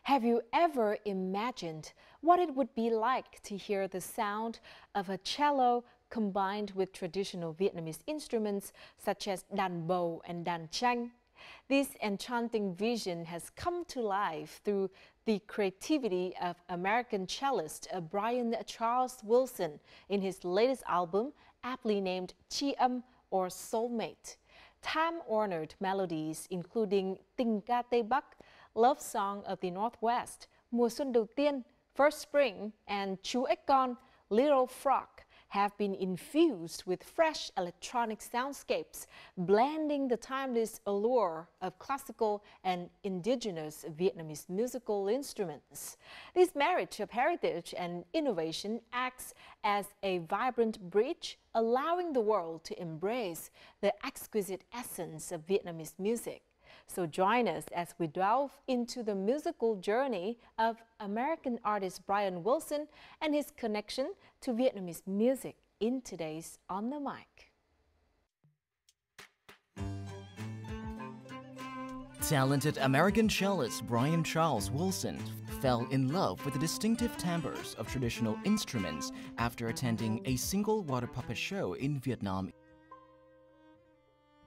Have you ever imagined what it would be like to hear the sound of a cello combined with traditional Vietnamese instruments such as đàn bầu and đàn tranh? This enchanting vision has come to life through the creativity of American cellist Bryan Charles Wilson in his latest album, aptly named Tri Âm or Soulmate. Time-honored melodies including Tình ca Tây Bắc, Love Song of the Northwest, Mùa xuân đầu tiên, First Spring, and Chú ếch con, Little Frog have been infused with fresh electronic soundscapes, blending the timeless allure of classical and indigenous Vietnamese musical instruments. This marriage of heritage and innovation acts as a vibrant bridge, allowing the world to embrace the exquisite essence of Vietnamese music. So join us as we delve into the musical journey of American artist Bryan Wilson and his connection to Vietnamese music in today's On the Mic. Talented American cellist Bryan Charles Wilson fell in love with the distinctive timbres of traditional instruments after attending a single water puppet show in Vietnam.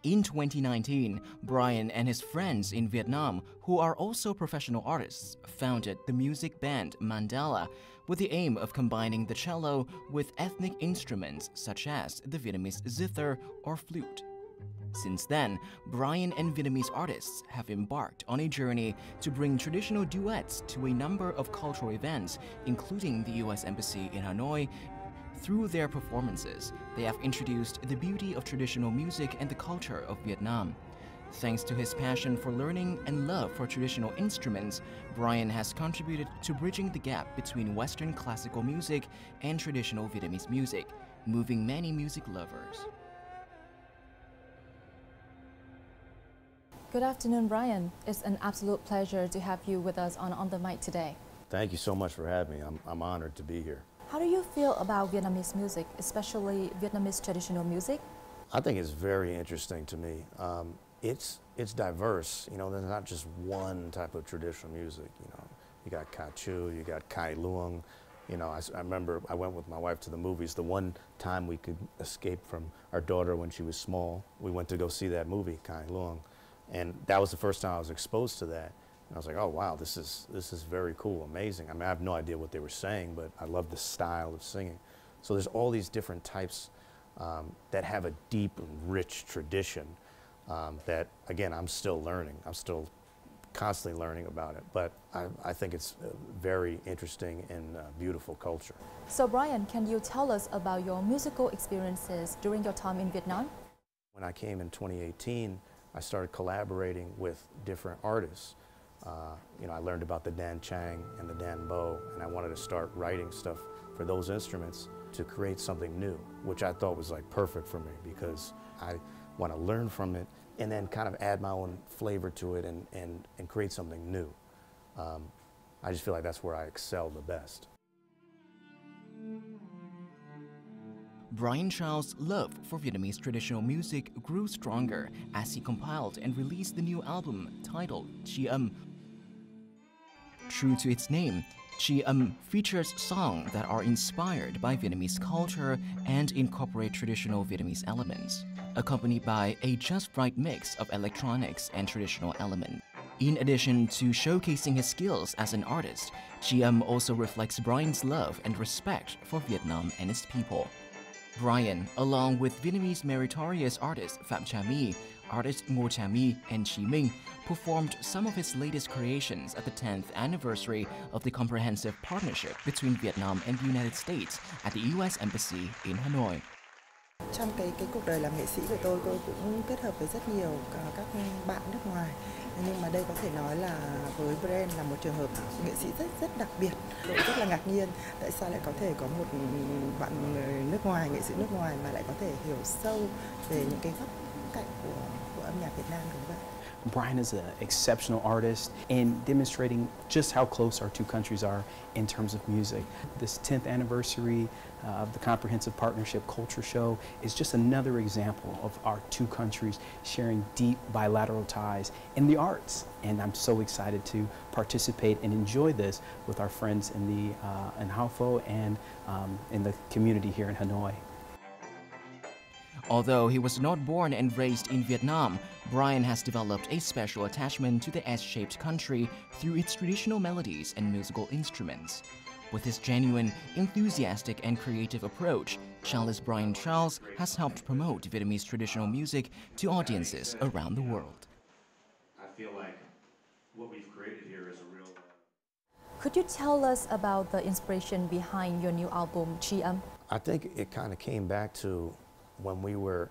In 2019, Bryan and his friends in Vietnam, who are also professional artists, founded the music band Mandala with the aim of combining the cello with ethnic instruments such as the Vietnamese zither or flute. Since then, Bryan and Vietnamese artists have embarked on a journey to bring traditional duets to a number of cultural events, including the U.S. Embassy in Hanoi. Through their performances, they have introduced the beauty of traditional music and the culture of Vietnam. Thanks to his passion for learning and love for traditional instruments, Bryan has contributed to bridging the gap between Western classical music and traditional Vietnamese music, moving many music lovers. Good afternoon, Bryan. It's an absolute pleasure to have you with us on the Mic today. Thank you so much for having me. I'm honored to be here. How do you feel about Vietnamese music, especially Vietnamese traditional music? I think it's very interesting to me. It's diverse. You know, there's not just one type of traditional music. You know, you got Ca Chu, you got Cải Lương. You know, I remember I went with my wife to the movies. The one time we could escape from our daughter when she was small, we went to go see that movie, Cải Lương, and that was the first time I was exposed to that. And I was like, oh wow, this is very cool, amazing. I mean, I have no idea what they were saying, but I love the style of singing. So there's all these different types that have a deep and rich tradition that, again, I'm still learning. I'm still constantly learning about it, but I think it's a very interesting and beautiful culture. So Bryan, can you tell us about your musical experiences during your time in Vietnam? When I came in 2018, I started collaborating with different artists. You know, I learned about the đàn tranh and the đàn bầu, and I wanted to start writing stuff for those instruments to create something new, which I thought was like perfect for me because I want to learn from it and then kind of add my own flavor to it and create something new. I just feel like that's where I excel the best. Bryan Charles' love for Vietnamese traditional music grew stronger as he compiled and released the new album titled Tri Âm. True to its name, Tri Âm features songs that are inspired by Vietnamese culture and incorporate traditional Vietnamese elements, accompanied by a just right mix of electronics and traditional elements. In addition to showcasing his skills as an artist, Tri Âm also reflects Bryan's love and respect for Vietnam and its people. Bryan, along with Vietnamese meritorious artist Phạm Trà My, artist Ngô Trà My, and Chí Minh, performed some of his latest creations at the 10th anniversary of the comprehensive partnership between Vietnam and the United States at the U.S. Embassy in Hanoi. Trong cái cuộc đời làm nghệ sĩ của tôi cũng kết hợp với rất nhiều các bạn nước ngoài. Nhưng mà đây có thể nói là với Bryan là một trường hợp nghệ sĩ rất đặc biệt. Tôi rất là ngạc nhiên tại sao lại có thể có một bạn nước ngoài, nghệ sĩ nước ngoài mà lại có thể hiểu sâu về những cái góc cạnh của âm nhạc Việt Nam, đúng không ạ? Bryan is an exceptional artist and demonstrating just how close our two countries are in terms of music. This 10th anniversary of the Comprehensive Partnership Culture Show is just another example of our two countries sharing deep bilateral ties in the arts. And I'm so excited to participate and enjoy this with our friends in Hao Pho and in the community here in Hanoi. Although he was not born and raised in Vietnam, Bryan has developed a special attachment to the S-shaped country through its traditional melodies and musical instruments. With his genuine, enthusiastic, and creative approach, cellist Bryan Charles has helped promote Vietnamese traditional music to audiences around the world. I feel like what we've created here is a real... Could you tell us about the inspiration behind your new album, Tri Âm? I think it kind of came back to when we were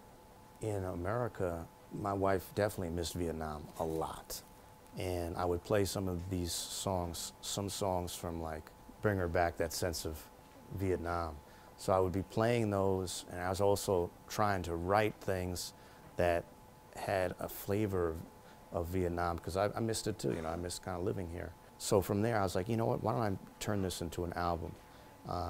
in America. My wife definitely missed Vietnam a lot. And I would play some of these songs, some songs from like, bring her back that sense of Vietnam. So I would be playing those, and I was also trying to write things that had a flavor of Vietnam, because I missed it too, you know, I missed kind of living here. So from there I was like, you know what, why don't I turn this into an album?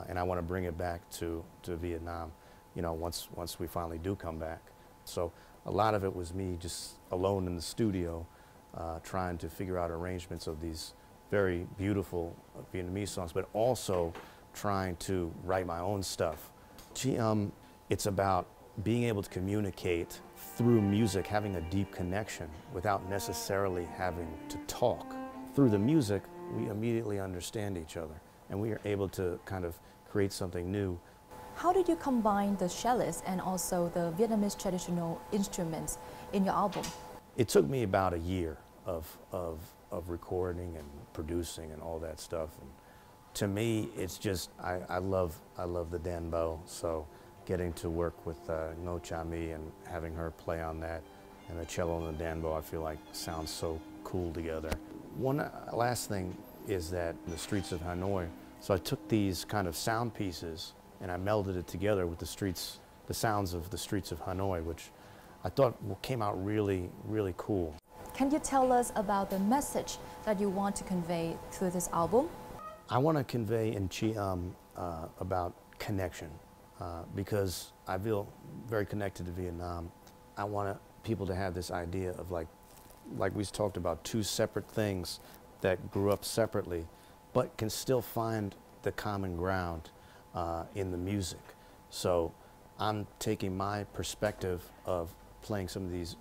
And I want to bring it back to Vietnam, you know, once we finally do come back. So a lot of it was me just alone in the studio, trying to figure out arrangements of these very beautiful Vietnamese songs, but also trying to write my own stuff. Tri Âm, it's about being able to communicate through music, having a deep connection without necessarily having to talk. Through the music, we immediately understand each other, and we are able to kind of create something new. How did you combine the cellist and also the Vietnamese traditional instruments in your album? It took me about a year of recording and producing and all that stuff. And to me, it's just, I love the Dan Bo, so getting to work with Ngo Cha Mi and having her play on that, and the cello and the Dan Bo, I feel like sounds so cool together. One last thing is that in the streets of Hanoi, so I took these kind of sound pieces and I melded it together with the sounds of the streets of Hanoi, which I thought came out really, really cool. Can you tell us about the message that you want to convey through this album? I want to convey in Tri Âm about connection, because I feel very connected to Vietnam. I want people to have this idea of like we talked about, two separate things that grew up separately, but can still find the common ground in the music. So I'm taking my perspective of playing some of these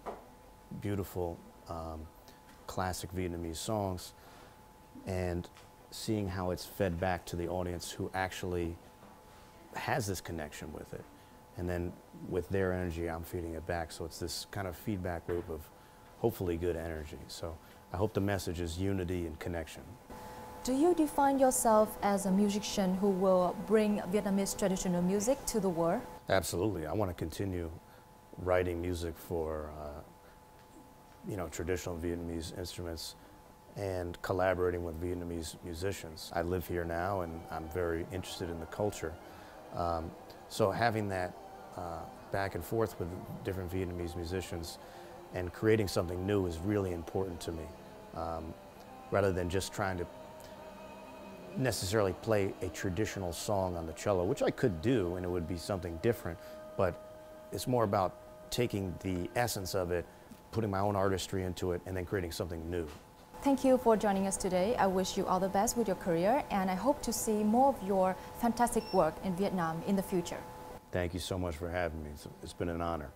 beautiful classic Vietnamese songs and seeing how it's fed back to the audience who actually has this connection with it. And then with their energy, I'm feeding it back. So it's this kind of feedback loop of hopefully good energy. So I hope the message is unity and connection. Do you define yourself as a musician who will bring Vietnamese traditional music to the world? Absolutely. I want to continue writing music for you know, traditional Vietnamese instruments and collaborating with Vietnamese musicians. I live here now and I'm very interested in the culture. So having that back and forth with different Vietnamese musicians and creating something new is really important to me, rather than just trying to necessarily play a traditional song on the cello, which I could do and it would be something different, but it's more about taking the essence of it, putting my own artistry into it, and then creating something new. Thank you for joining us today. I wish you all the best with your career, and I hope to see more of your fantastic work in Vietnam in the future. Thank you so much for having me. It's been an honor.